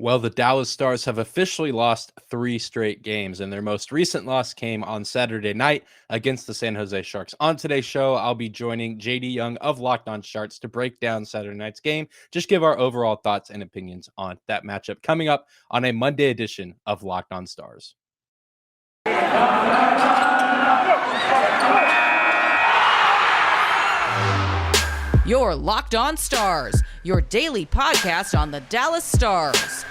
Well, the Dallas Stars have officially lost 3 straight games, and their most recent loss came on Saturday night against the San Jose Sharks. On today's show, I'll be joining JD Young of Locked On Sharks to break down Saturday night's game, just give our overall thoughts and opinions on that matchup coming up on a Monday edition of Locked On Stars. Your Locked On Stars, your daily podcast on the Dallas Stars.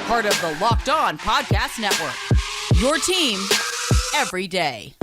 Part of the Locked On Podcast Network. Your team every day.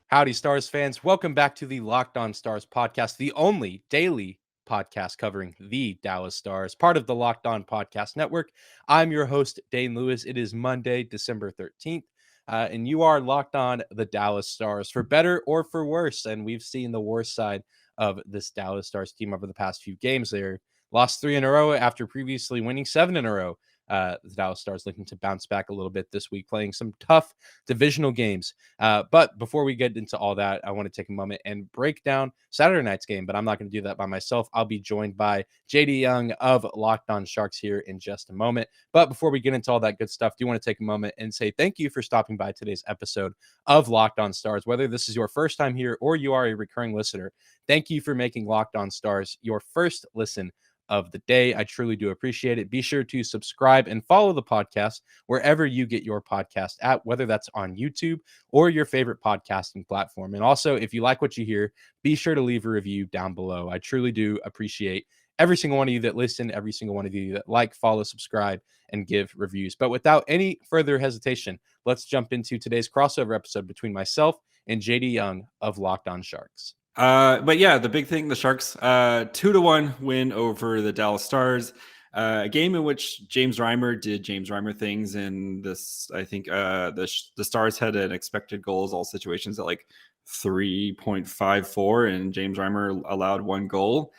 Howdy, Stars fans. Welcome back to the Locked On Stars podcast, the only daily podcast covering the Dallas Stars, part of the Locked On Podcast Network. I'm your host, Dane Lewis. It is Monday, December 13th. And you are locked on the Dallas Stars for better or for worse. And we've seen the worst side of this Dallas Stars team over the past few games. They lost 3 in a row after previously winning 7 in a row. The Dallas Stars looking to bounce back a little bit this week, playing some tough divisional games. But before we get into all that, I want to take a moment and break down Saturday night's game, but I'm not going to do that by myself. I'll be joined by JD Young of Locked On Sharks here in just a moment. But before we get into all that good stuff, do you want to take a moment and say thank you for stopping by today's episode of Locked On Stars. Whether this is your first time here or you are a recurring listener, thank you for making Locked On Stars your first listen of the day. I truly do appreciate it. Be sure to subscribe and follow the podcast wherever you get your podcast at, whether that's on YouTube or your favorite podcasting platform. And also, if you like what you hear, be sure to leave a review down below. I truly do appreciate every single one of you that listen, every single one of you that like, follow, subscribe, and give reviews. But without any further hesitation, let's jump into today's crossover episode between myself and JD Young of Locked On Sharks. But yeah, the big thing, the Sharks, 2-1 win over the Dallas Stars, a game in which James Reimer did James Reimer things. And this, I think, the Stars had an expected goals, all situations at like 3.54, and James Reimer allowed 1 goal.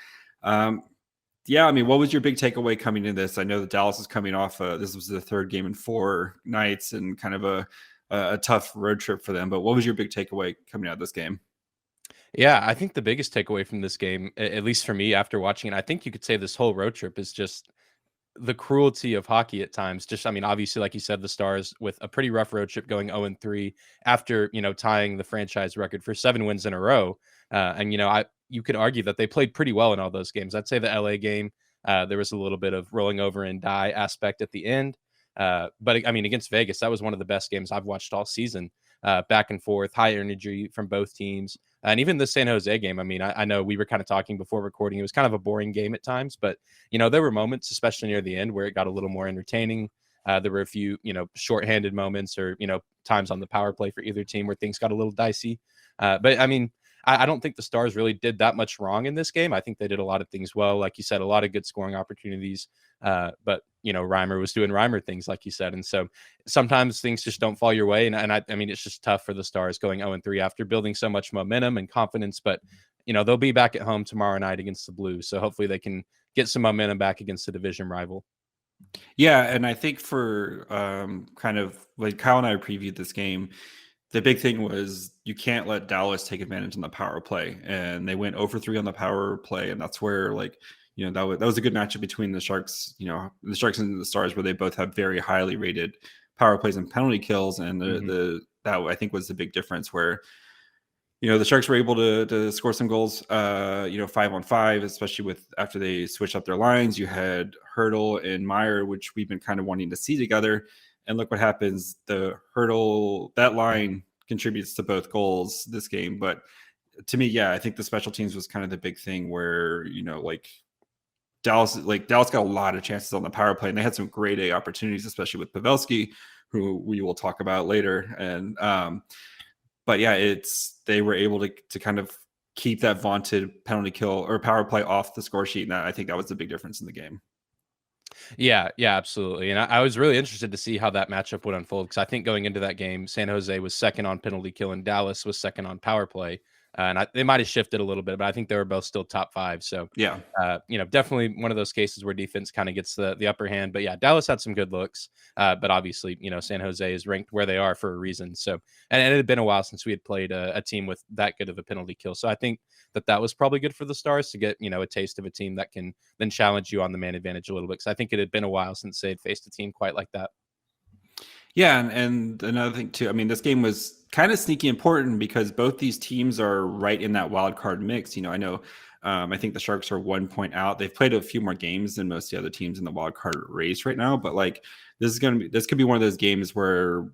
Yeah, I mean, what was your big takeaway coming into this? I know that Dallas is coming off, this was the 3rd game in 4 nights and kind of a tough road trip for them. But what was your big takeaway coming out of this game? Yeah, I think the biggest takeaway from this game, at least for me after watching it, I think you could say this whole road trip is just the cruelty of hockey at times. Just, I mean, obviously, like you said, the Stars with a pretty rough road trip going 0-3 after, tying the franchise record for 7 wins in a row. And, you could argue that they played pretty well in all those games. I'd say the LA game, there was a little bit of rolling over and die aspect at the end. But I mean, against Vegas, that was one of the best games I've watched all season. Back and forth, high energy from both teams. And even the San Jose game, I mean, I know we were kind of talking before recording. It was kind of a boring game at times, but, there were moments, especially near the end, where it got a little more entertaining. There were a few, shorthanded moments or, times on the power play for either team where things got a little dicey. But, I mean, I don't think the Stars really did that much wrong in this game. I think they did a lot of things well. Like you said, a lot of good scoring opportunities. But, Reimer was doing Reimer things, like you said. And so sometimes things just don't fall your way. And I mean, it's just tough for the Stars going 0-3 after building so much momentum and confidence. But, they'll be back at home tomorrow night against the Blues. So hopefully they can get some momentum back against the division rival. Yeah, and I think for kind of like Kyle and I previewed this game, the big thing was you can't let Dallas take advantage on the power play, and they went 0-3 on the power play, and that's where that was a good matchup between the Sharks, the Sharks and the Stars, where they both have very highly rated power plays and penalty kills, and that I think was the big difference where the Sharks were able to score some goals, 5-on-5, especially after they switched up their lines. You had Hurdle and Meyer, which we've been kind of wanting to see together. And look what happens. The Hurdle, that line contributes to both goals this game. But to me, yeah, I think the special teams was kind of the big thing where, Dallas got a lot of chances on the power play, and they had some grade A opportunities, especially with Pavelski, who we will talk about later. And, but yeah, they were able to kind of keep that vaunted penalty kill or power play off the score sheet. And I think that was the big difference in the game. Yeah, absolutely. And I was really interested to see how that matchup would unfold, because I think going into that game, San Jose was second on penalty kill and Dallas was second on power play. And they might have shifted a little bit, but I think they were both still top 5. So, Yeah. definitely one of those cases where defense kind of gets the upper hand. But yeah, Dallas had some good looks. But obviously, San Jose is ranked where they are for a reason. So, and it had been a while since we had played a team with that good of a penalty kill. So I think that was probably good for the Stars to get, a taste of a team that can then challenge you on the man advantage a little bit. Because I think it had been a while since they'd faced a team quite like that. Yeah, and another thing too, I mean, this game was kind of sneaky important because both these teams are right in that wild card mix. I know, I think the Sharks are 1 point out. They've played a few more games than most of the other teams in the wild card race right now. But like, this could be one of those games where,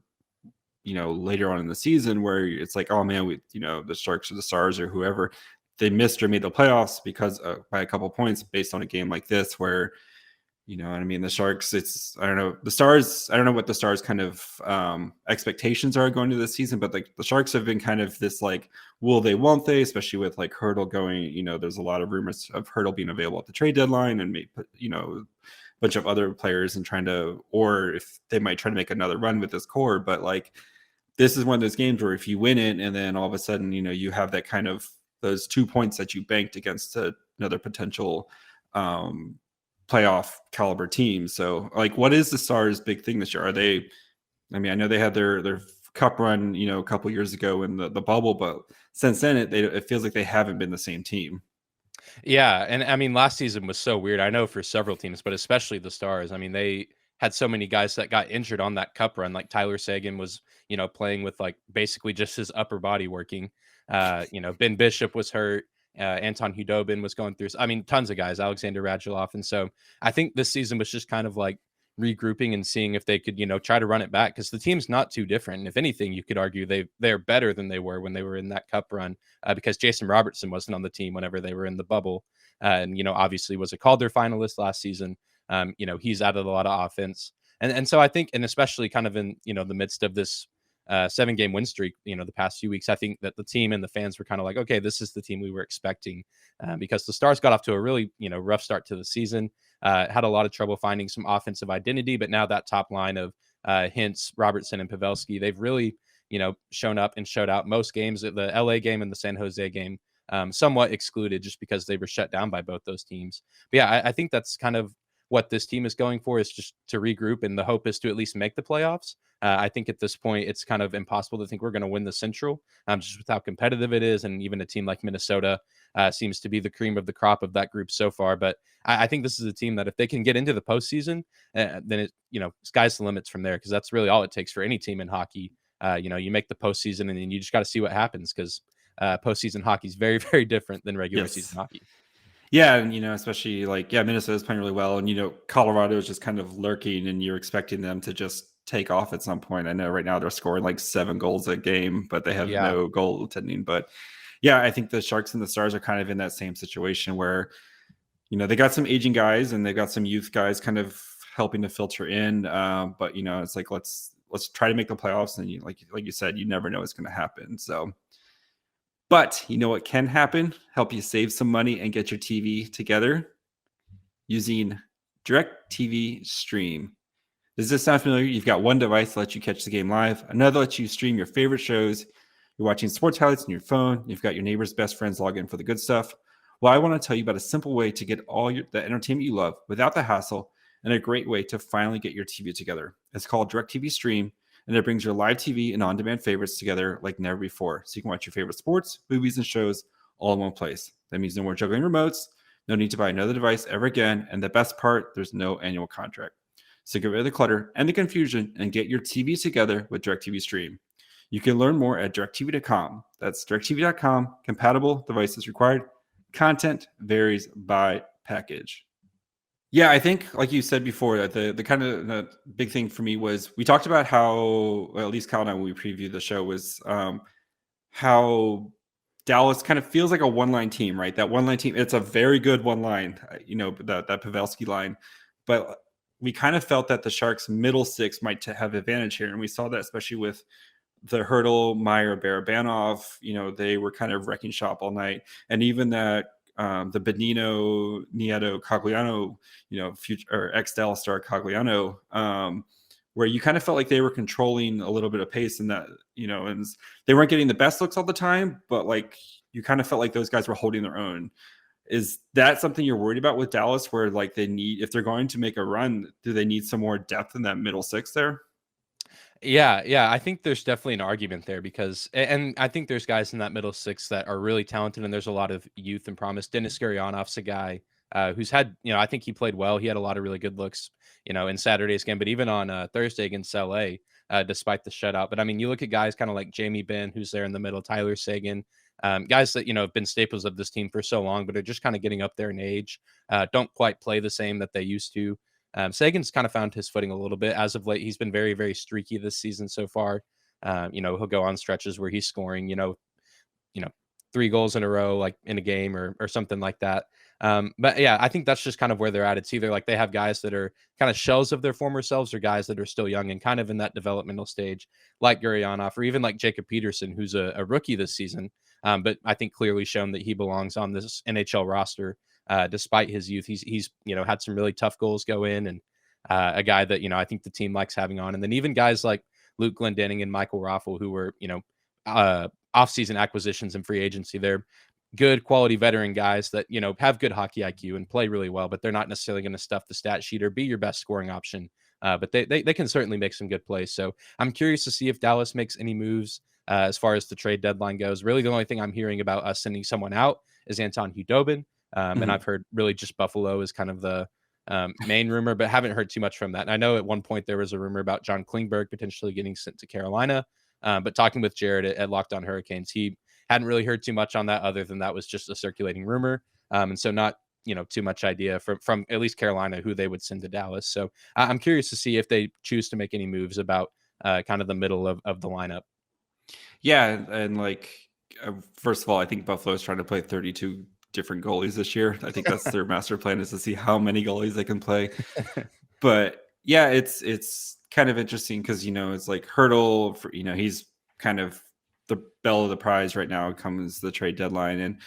later on in the season where it's like, oh man, the Sharks or the Stars or whoever, they missed or made the playoffs because by a couple points based on a game like this where. You know what I mean? The Sharks, I don't know. The Stars, I don't know what the Stars kind of expectations are going to this season, but like the Sharks have been kind of this like, will they, won't they, especially with like Hurdle going, there's a lot of rumors of Hurdle being available at the trade deadline and maybe, a bunch of other players and or if they might try to make another run with this core. But like, this is one of those games where if you win it and then all of a sudden, you have that kind of those 2 points that you banked against another potential, playoff caliber team. So like, what is the Stars' big thing this year? I know they had their cup run, a couple years ago in the bubble, but since then it feels like they haven't been the same team. Yeah, and I mean, last season was so weird. I know for several teams, but especially the Stars. I mean, they had so many guys that got injured on that cup run. Like Tyler Seguin was, playing with like basically just his upper body working. Ben Bishop was hurt. Anton Hudobin was going through. I mean, tons of guys. Alexander Radulov, and so I think this season was just kind of like regrouping and seeing if they could, try to run it back because the team's not too different. And if anything, you could argue they're better than they were when they were in that cup run because Jason Robertson wasn't on the team whenever they were in the bubble. And, obviously was a Calder finalist last season. He's added a lot of offense. And so I think, and especially kind of in, the midst of this 7-game win streak, the past few weeks, I think that the team and the fans were kind of like, okay, this is the team we were expecting because the Stars got off to a really, rough start to the season, had a lot of trouble finding some offensive identity, but now that top line of Hintz, Robertson, and Pavelski, they've really, shown up and showed out most games. The LA game and the San Jose game, somewhat excluded just because they were shut down by both those teams. But yeah, I think that's kind of what this team is going for, is just to regroup, and the hope is to at least make the playoffs. I think at this point, it's kind of impossible to think we're going to win the Central, just with how competitive it is. And even a team like Minnesota seems to be the cream of the crop of that group so far. But I think this is a team that if they can get into the postseason, then sky's the limits from there, because that's really all it takes for any team in hockey. You make the postseason, and then you just got to see what happens, because postseason hockey is very, very different than regular season hockey. Yeah, and especially Minnesota's playing really well, and Colorado is just kind of lurking, and you're expecting them to just take off at some point. I know right now they're scoring like 7 goals a game, but they have no goaltending. But yeah, I think the Sharks and the Stars are kind of in that same situation where they got some aging guys and they got some youth guys kind of helping to filter in. But it's like let's try to make the playoffs, and like you said, you never know what's going to happen. So. But what can happen? Help you save some money and get your TV together using DirecTV Stream. Does this sound familiar? You've got one device that lets you catch the game live. Another lets you stream your favorite shows. You're watching sports highlights on your phone. You've got your neighbor's best friends log in for the good stuff. Well, I want to tell you about a simple way to get all the entertainment you love without the hassle, and a great way to finally get your TV together. It's called DirecTV Stream. And it brings your live TV and on-demand favorites together like never before. So you can watch your favorite sports, movies, and shows all in one place. That means no more juggling remotes, no need to buy another device ever again. And the best part, there's no annual contract. So get rid of the clutter and the confusion and get your TV together with DirecTV Stream. You can learn more at directtv.com. That's directtv.com. Compatible devices required. Content varies by package. Yeah, I think, like you said before, that the kind of the big thing for me was we talked about how, well, at least Kyle and I, when we previewed the show, was how Dallas kind of feels like a one-line team, right? That one-line team, it's a very good one line, that Pavelski line. But we kind of felt that the Sharks' middle six might have advantage here. And we saw that especially with the Hurdle, Meyer, Barabanov. They were kind of wrecking shop all night. And even that the Benino, Nieto, Cogliano, future or ex-Dallas star Cogliano, where you kind of felt like they were controlling a little bit of pace, and that, and they weren't getting the best looks all the time, but like you kind of felt like those guys were holding their own. Is that something you're worried about with Dallas, where like if they're going to make a run, do they need some more depth in that middle six there? Yeah, I think there's definitely an argument there because, and I think there's guys in that middle six that are really talented, and there's a lot of youth and promise. Denis Gurianov's a guy who's had, I think he played well. He had a lot of really good looks, in Saturday's game, but even on Thursday against LA, despite the shutout. But I mean, you look at guys kind of like Jamie Benn, who's there in the middle, Tyler Seguin, guys that have been staples of this team for so long, but are just kind of getting up there in age, don't quite play the same that they used to. Sagan's kind of found his footing a little bit as of late. He's been very, very streaky this season so far. He'll go on stretches where he's scoring, 3 goals in a row, like in a game or something like that. But yeah, I think that's just kind of where they're at. It's either like they have guys that are kind of shells of their former selves or guys that are still young and kind of in that developmental stage, like Gurianov or even like Jacob Peterson, who's a rookie this season. But I think clearly shown that he belongs on this NHL roster. Despite his youth, he's had some really tough goals go in, and a guy that I think the team likes having on. And then even guys like Luke Glendening and Michael Raffle, who were offseason acquisitions and free agency, they're good quality veteran guys that have good hockey IQ and play really well, but they're not necessarily going to stuff the stat sheet or be your best scoring option. But they can certainly make some good plays. So I'm curious to see if Dallas makes any moves as far as the trade deadline goes. Really, the only thing I'm hearing about us sending someone out is Anton Hudobin. And I've heard really just Buffalo is kind of the main rumor, but haven't heard too much from that. And I know at one point there was a rumor about John Klingberg potentially getting sent to Carolina. But talking with Jared at Locked On Hurricanes, he hadn't really heard too much on that other than that was just a circulating rumor. And so not, too much idea from at least Carolina who they would send to Dallas. So I'm curious to see if they choose to make any moves about kind of the middle of the lineup. Yeah. And first of all, I think Buffalo is trying to play 32 different goalies this year. I think that's their master plan, is to see how many goalies they can play. But yeah, it's kind of interesting because it's like Hurdle for, he's kind of the belle of the prize right now comes the trade deadline. And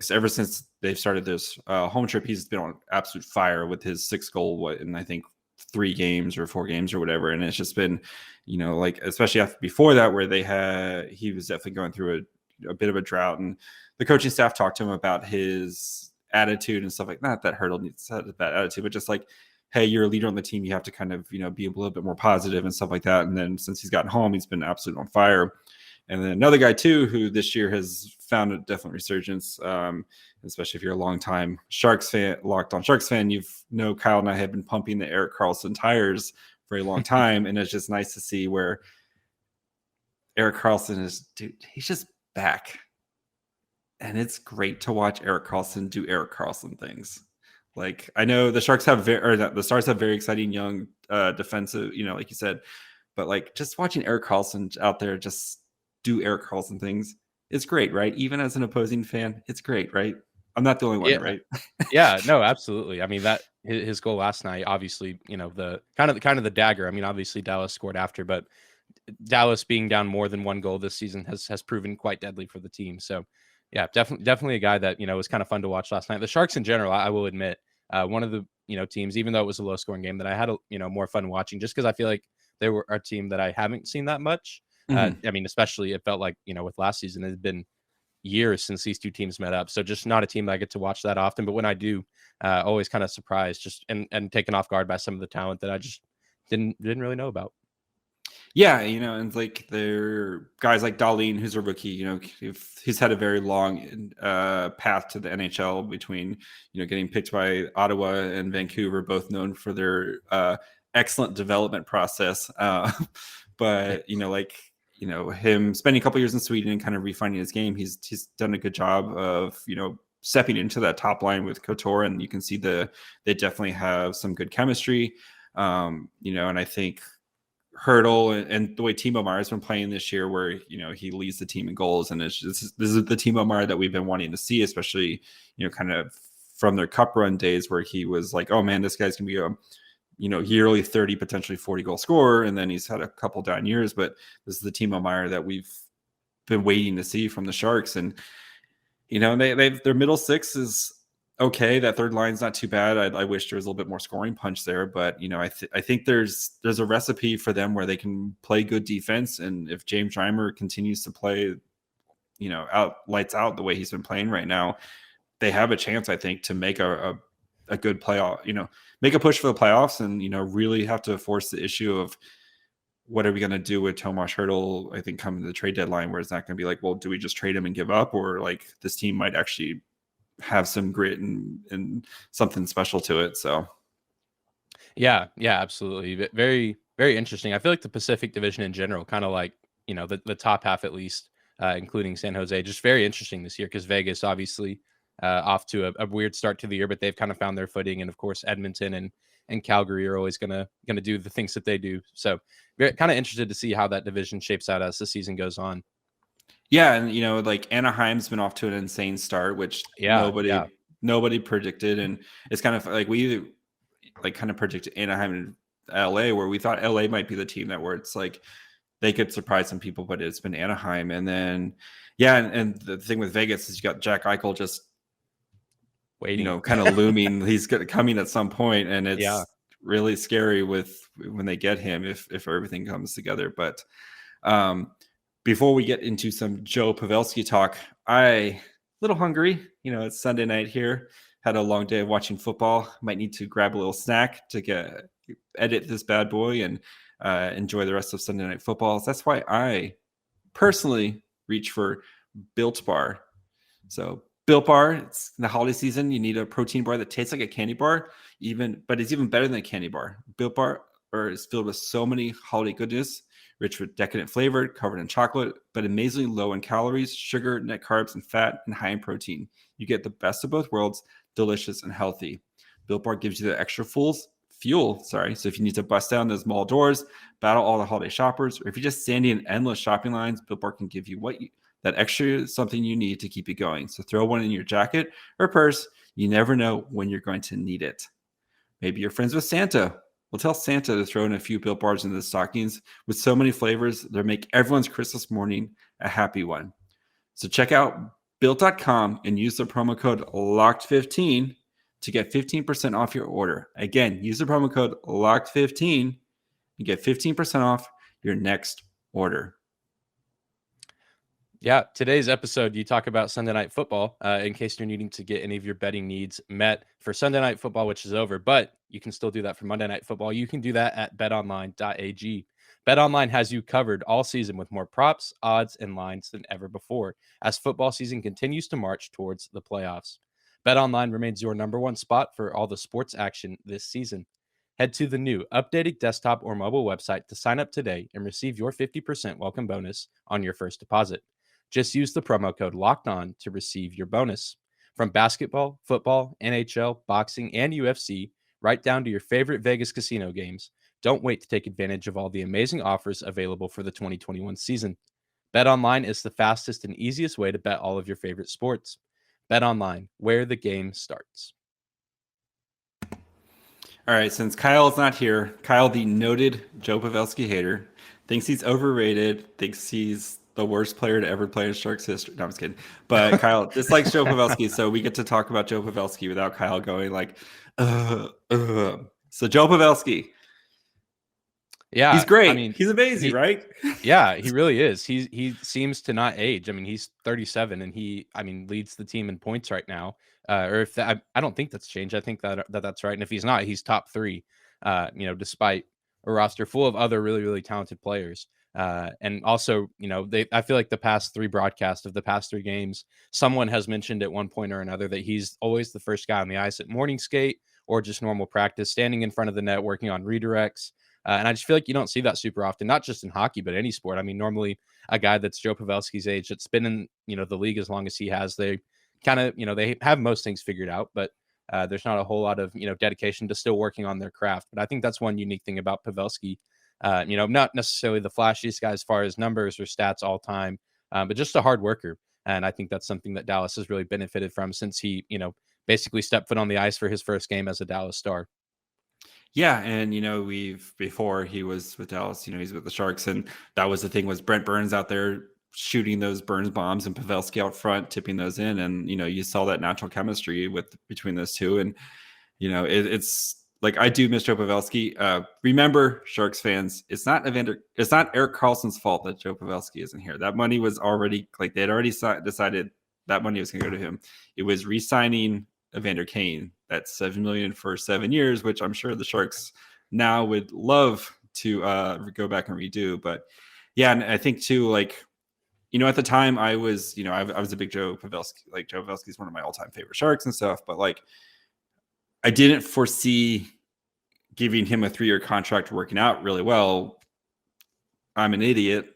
ever since they've started this home trip, he's been on absolute fire with his 6 goal in I think 3 games or 4 games or whatever. And it's just been especially after before that, where he was definitely going through a bit of a drought, and the coaching staff talked to him about his attitude and stuff like that. That Hurdle needs to have a bad attitude, but just like, hey, you're a leader on the team. You have to kind of, be a little bit more positive and stuff like that. And then since he's gotten home, he's been absolutely on fire. And then another guy too, who this year has found a definite resurgence, especially if you're a long time Sharks fan, Locked On Sharks fan, Kyle and I have been pumping the Erik Karlsson tires for a long time. And it's just nice to see where Erik Karlsson he's just back. And it's great to watch Erik Karlsson do Erik Karlsson things. Like, I know the Sharks the Stars have very exciting young defensive, like you said, but just watching Erik Karlsson out there just do Erik Karlsson things, it's great, right? Even as an opposing fan, it's great, right? I'm not the only one, right? Yeah, no, absolutely. I mean, that his goal last night, obviously, the kind of the dagger. I mean, obviously Dallas scored after, but Dallas being down more than 1 goal this season has proven quite deadly for the team. So yeah, definitely a guy that, was kind of fun to watch last night. The Sharks in general, I will admit, one of the, teams, even though it was a low scoring game, that I had, more fun watching, just because I feel like they were a team that I haven't seen that much. I mean, especially it felt like, with last season, it had been years since these two teams met up. So just not a team that I get to watch that often. But when I do, always kind of surprised just and taken off guard by some of the talent that I just didn't really know about. Yeah, and there are guys like Dahlin, who's a rookie, he's had a very long path to the NHL between, getting picked by Ottawa and Vancouver, both known for their excellent development process. But, him spending a couple years in Sweden and kind of refining his game, he's done a good job of, stepping into that top line with Couture, and you can see they definitely have some good chemistry. And I think Hurdle and the way Timo Meier's been playing this year, where he leads the team in goals, and this is the Timo Meier that we've been wanting to see, especially kind of from their cup run days, where he was like, oh man, this guy's gonna be a yearly 30, potentially 40 goal scorer, and then he's had a couple down years, but this is the Timo Meier that we've been waiting to see from the Sharks. And their middle six is okay. That third line's not too bad. I wish there was a little bit more scoring punch there, but I think there's a recipe for them where they can play good defense, and if James Reimer continues to play lights out the way he's been playing right now, they have a chance, I think, to make a good playoff, make a push for the playoffs and, really have to force the issue of what are we going to do with Tomas Hertl, I think, coming to the trade deadline, where it's not going to be like, well, do we just trade him and give up? Or like this team might actually have some grit and something special to it. So. Yeah, absolutely. Very, very interesting. I feel like the Pacific Division in general, kind of like, the top half at least, including San Jose, just very interesting this year because Vegas obviously off to a weird start to the year, but they've kind of found their footing. And of course, Edmonton and Calgary are always gonna do the things that they do. So kind of interested to see how that division shapes out as the season goes on. Yeah, and like Anaheim's been off to an insane start, which nobody predicted, and it's kind of like we like kind of predicted Anaheim and LA, where we thought LA might be the team where it's like they could surprise some people, but it's been Anaheim. And then and the thing with Vegas is you got Jack Eichel just waiting, kind of looming. He's coming at some point, and it's really scary when they get him if everything comes together. But before we get into some Joe Pavelski talk, a little hungry. It's Sunday night here. Had a long day of watching football. Might need to grab a little snack to edit this bad boy and enjoy the rest of Sunday Night Football. So that's why I personally reach for Built Bar. So Built Bar, it's the holiday season. You need a protein bar that tastes like a candy bar, but it's even better than a candy bar. Built Bar is filled with so many holiday goodness, rich with decadent flavor, covered in chocolate, but amazingly low in calories, sugar, net carbs, and fat, and high in protein. You get the best of both worlds, delicious and healthy. Built Bar gives you the extra fuel. So if you need to bust down those mall doors, battle all the holiday shoppers, or if you're just standing in endless shopping lines, Built Bar can give you that extra something you need to keep you going. So throw one in your jacket or purse. You never know when you're going to need it. Maybe you're friends with Santa. Well, tell Santa to throw in a few Built Bars into the stockings. With so many flavors, they'll make everyone's Christmas morning a happy one. So check out Built.com and use the promo code LOCKED15 to get 15% off your order. Again, use the promo code LOCKED15 and get 15% off your next order. Yeah, today's episode, you talk about Sunday Night Football in case you're needing to get any of your betting needs met for Sunday Night Football, which is over, but you can still do that for Monday Night Football. You can do that at betonline.ag. BetOnline has you covered all season with more props, odds, and lines than ever before as football season continues to march towards the playoffs. BetOnline remains your number one spot for all the sports action this season. Head to the new updated desktop or mobile website to sign up today and receive your 50% welcome bonus on your first deposit. Just use the promo code LOCKEDON to receive your bonus. From basketball, football, NHL, boxing, and UFC, right down to your favorite Vegas casino games, don't wait to take advantage of all the amazing offers available for the 2021 season. BetOnline is the fastest and easiest way to bet all of your favorite sports. BetOnline, where the game starts. All right, since Kyle is not here, Kyle, the noted Joe Pavelski hater, thinks he's overrated, thinks he's the worst player to ever play in Sharks history. No, I'm just kidding. But Kyle dislikes Joe Pavelski, so we get to talk about Joe Pavelski without Kyle going like, So Joe Pavelski. Yeah, he's great. I mean, he's amazing, right? Yeah, he really is. He seems to not age. I mean, he's 37 and he leads the team in points right now. Or if that, I don't think that's changed. I think that's right. And if he's not, he's top 3. Despite a roster full of other really, really talented players. And also, I feel like the past 3 broadcasts of the past 3 games, someone has mentioned at one point or another that he's always the first guy on the ice at morning skate or just normal practice, standing in front of the net, working on redirects. And I just feel like you don't see that super often, not just in hockey, but any sport. I mean, normally a guy that's Joe Pavelski's age, that's been in, the league as long as he has, they kind of, they have most things figured out, but there's not a whole lot of, dedication to still working on their craft. But I think that's one unique thing about Pavelski. Not necessarily the flashiest guy as far as numbers or stats all time, but just a hard worker. And I think that's something that Dallas has really benefited from since he, basically stepped foot on the ice for his first game as a Dallas Star. Yeah, and before he was with Dallas, he's with the Sharks, and that was the thing was Brent Burns out there shooting those Burns bombs and Pavelski out front tipping those in, and you saw that natural chemistry between those two, and it's like I do miss Joe Pavelski. Remember, Sharks fans, it's not Erik Karlsson's fault that Joe Pavelski isn't here. That money was already like they had already decided that money was going to go to him. It was re-signing Evander Kane. That's $7 million for 7 years, which I'm sure the Sharks now would love to go back and redo. But yeah, and I think too, like, you know, at the time I was a big Joe Pavelski. Like Joe Pavelski is one of my all-time favorite Sharks and stuff. But like, I didn't foresee giving him a 3-year contract working out really well. I'm an idiot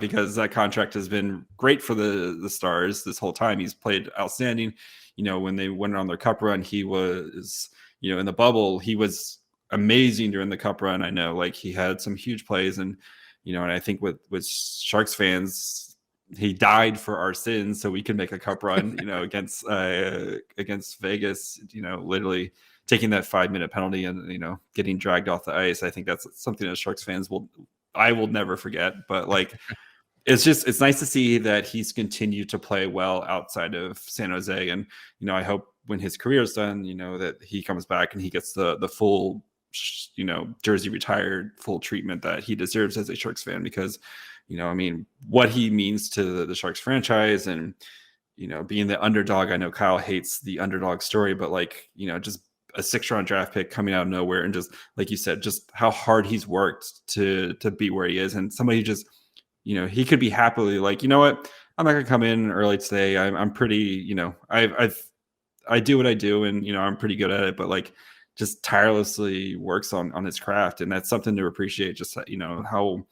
because that contract has been great for the Stars this whole time. He's played outstanding. You know, when they went on their cup run, he was, you know, in the bubble, he was amazing during the cup run. I know, like, he had some huge plays, and, you know, and I think with Sharks fans, he died for our sins so we could make a cup run, you know, against Vegas, you know, literally taking that 5-minute penalty and, you know, getting dragged off the ice. I think that's something that Sharks fans I will never forget. But like, it's nice to see that he's continued to play well outside of San Jose. And, you know, I hope when his career is done, you know, that he comes back and he gets the full, you know, jersey retired, full treatment that he deserves as a Sharks fan, because, you know, I mean, what he means to the Sharks franchise and, you know, being the underdog. I know Kyle hates the underdog story, but like, you know, just a 6th-round draft pick coming out of nowhere, and just like you said, just how hard he's worked to be where he is. And somebody just, you know, he could be happily like, you know what, I'm not gonna come in early today. I'm pretty, you know, I do what I do, and, you know, I'm pretty good at it, but like, just tirelessly works on his craft. And that's something to appreciate, just, you know, how,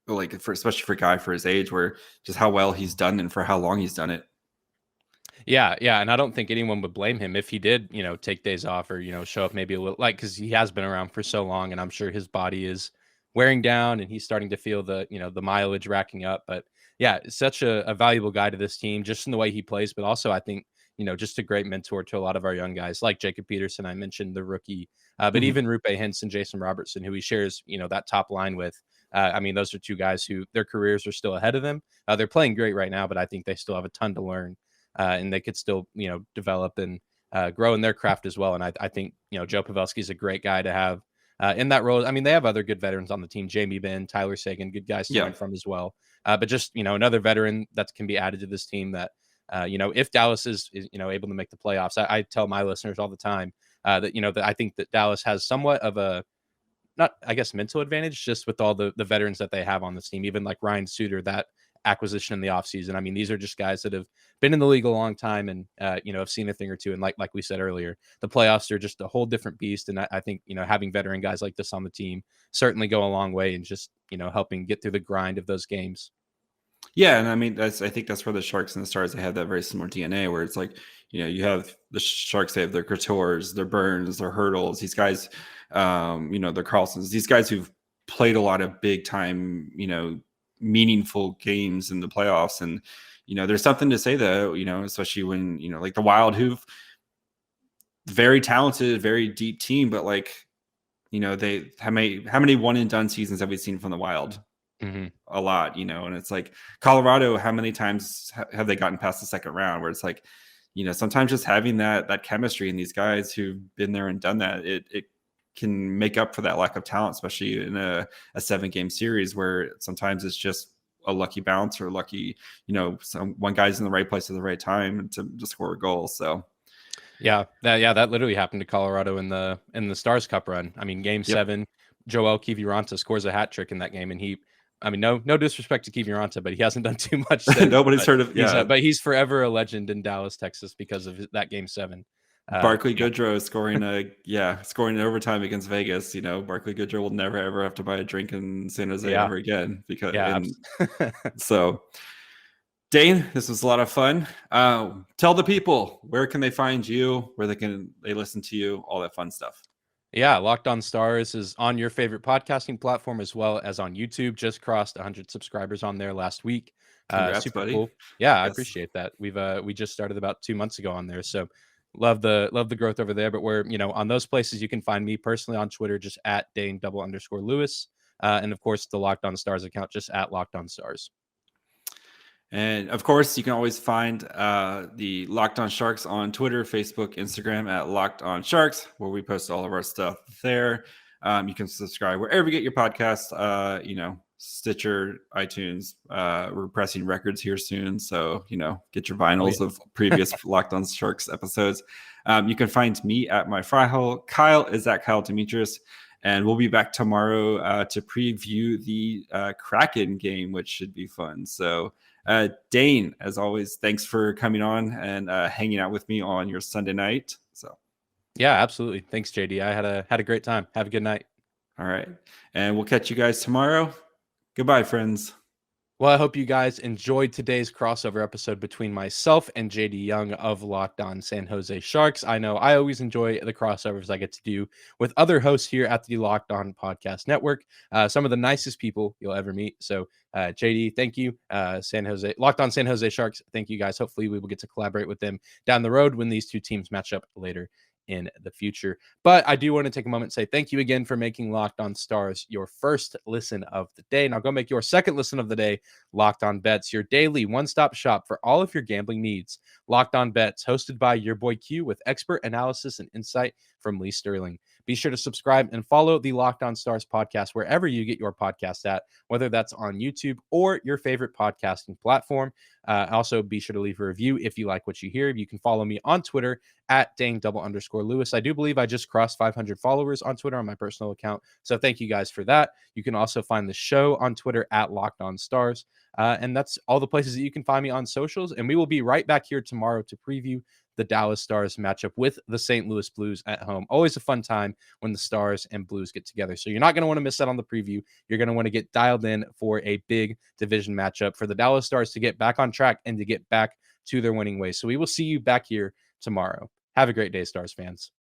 like, especially for a guy for his age, where just how well he's done and for how long he's done it. Yeah, and I don't think anyone would blame him if he did, you know, take days off or, you know, show up maybe a little, like, because he has been around for so long, and I'm sure his body is wearing down and he's starting to feel the, you know, the mileage racking up. But yeah, such a valuable guy to this team, just in the way he plays, but also I think, you know, just a great mentor to a lot of our young guys, like Jacob Peterson. I mentioned the rookie, but even Rupe Hintz and Jason Robertson, who he shares, you know, that top line with. I mean, those are two guys who their careers are still ahead of them. They're playing great right now, but I think they still have a ton to learn. And they could still, you know, develop and grow in their craft as well. And I think, you know, Joe Pavelski is a great guy to have in that role. I mean, they have other good veterans on the team, Jamie Benn, Tyler Seguin, good guys to learn from as well. But just, you know, another veteran that can be added to this team that, you know, if Dallas is, you know, able to make the playoffs, I tell my listeners all the time that, you know, that I think that Dallas has somewhat of a, not, I guess, mental advantage just with all the veterans that they have on this team, even like Ryan Suter, that acquisition in the offseason. I mean, these are just guys that have been in the league a long time and, you know, have seen a thing or two. And like we said earlier, the playoffs are just a whole different beast. And I think, you know, having veteran guys like this on the team certainly go a long way in just, you know, helping get through the grind of those games. Yeah, and I mean, I think that's where the Sharks and the Stars, they have that very similar DNA, where it's like, you know, you have the Sharks, they have their Coutures, their Burns, their Hurdles, these guys, you know, their Carlsons, these guys who've played a lot of big time, you know, meaningful games in the playoffs. And, you know, there's something to say though, you know, especially when, you know, like the Wild, who've very talented, very deep team, but like, you know, they how many one and done seasons have we seen from the Wild? A lot, you know. And it's like Colorado, how many times have they gotten past the second round, where it's like, you know, sometimes just having that chemistry and these guys who've been there and done that, it can make up for that lack of talent, especially in a 7-game series where sometimes it's just a lucky bounce or lucky, you know, one guy's in the right place at the right time to score a goal. So that literally happened to Colorado in the Stars Cup run. I mean, game 7, Joel Kiviranta scores a hat trick in that game, and I mean, no disrespect to Kiviranta, but he hasn't done too much since. Nobody's heard of but he's forever a legend in Dallas, Texas, because of that game 7. Barclay Goodrow scoring in overtime against Vegas. You know, Barclay Goodrow will never ever have to buy a drink in San Jose ever again, because so. Dane, this was a lot of fun. Tell the people, where can they find you, where they listen to you, all that fun stuff. Yeah, Locked On Stars is on your favorite podcasting platform as well as on YouTube. Just crossed 100 subscribers on there last week. Congrats, super buddy. cool. Yeah, yes. I appreciate that. We just started about 2 months ago on there, so love the growth over there. But we're, you know, on those places you can find me personally on Twitter, just at Dane_Lewis, and of course the Locked On Stars account, just at Locked On Stars. And of course, you can always find the Locked On Sharks on Twitter, Facebook, Instagram at Locked On Sharks, where we post all of our stuff there. You can subscribe wherever you get your podcasts, Stitcher, iTunes. We're pressing records here soon. So, get your vinyls of previous Locked On Sharks episodes. You can find me at my fry hole. Kyle is at Kyle Demetrius. And we'll be back tomorrow to preview the Kraken game, which should be fun. So, Dane, as always, thanks for coming on and hanging out with me on your Sunday night. So, yeah, absolutely. Thanks, JD. I had a great time. Have a good night. All right. And we'll catch you guys tomorrow. Goodbye, friends. Well, I hope you guys enjoyed today's crossover episode between myself and JD Young of Locked On San Jose Sharks. I know I always enjoy the crossovers I get to do with other hosts here at the Locked On Podcast Network. Some of the nicest people you'll ever meet. So, JD, thank you. Locked On San Jose Sharks, thank you guys. Hopefully, we will get to collaborate with them down the road when these two teams match up later in the future. But I do want to take a moment and say thank you again for making Locked On Stars your first listen of the day. Now go make your second listen of the day Locked On Bets, your daily one-stop shop for all of your gambling needs. Locked On Bets, hosted by your boy Q with expert analysis and insight from Lee Sterling. Be sure to subscribe and follow the Locked On Stars podcast wherever you get your podcast at, whether that's on YouTube or your favorite podcasting platform. Also, be sure to leave a review if you like what you hear. You can follow me on Twitter at Dane_Lewis. I do believe I just crossed 500 followers on Twitter on my personal account. So thank you guys for that. You can also find the show on Twitter at Locked On Stars. And that's all the places that you can find me on socials. And we will be right back here tomorrow to preview the Dallas Stars matchup with the St. Louis Blues at home. Always a fun time when the Stars and Blues get together. So you're not going to want to miss out on the preview. You're going to want to get dialed in for a big division matchup for the Dallas Stars to get back on track and to get back to their winning ways. So we will see you back here tomorrow. Have a great day, Stars fans.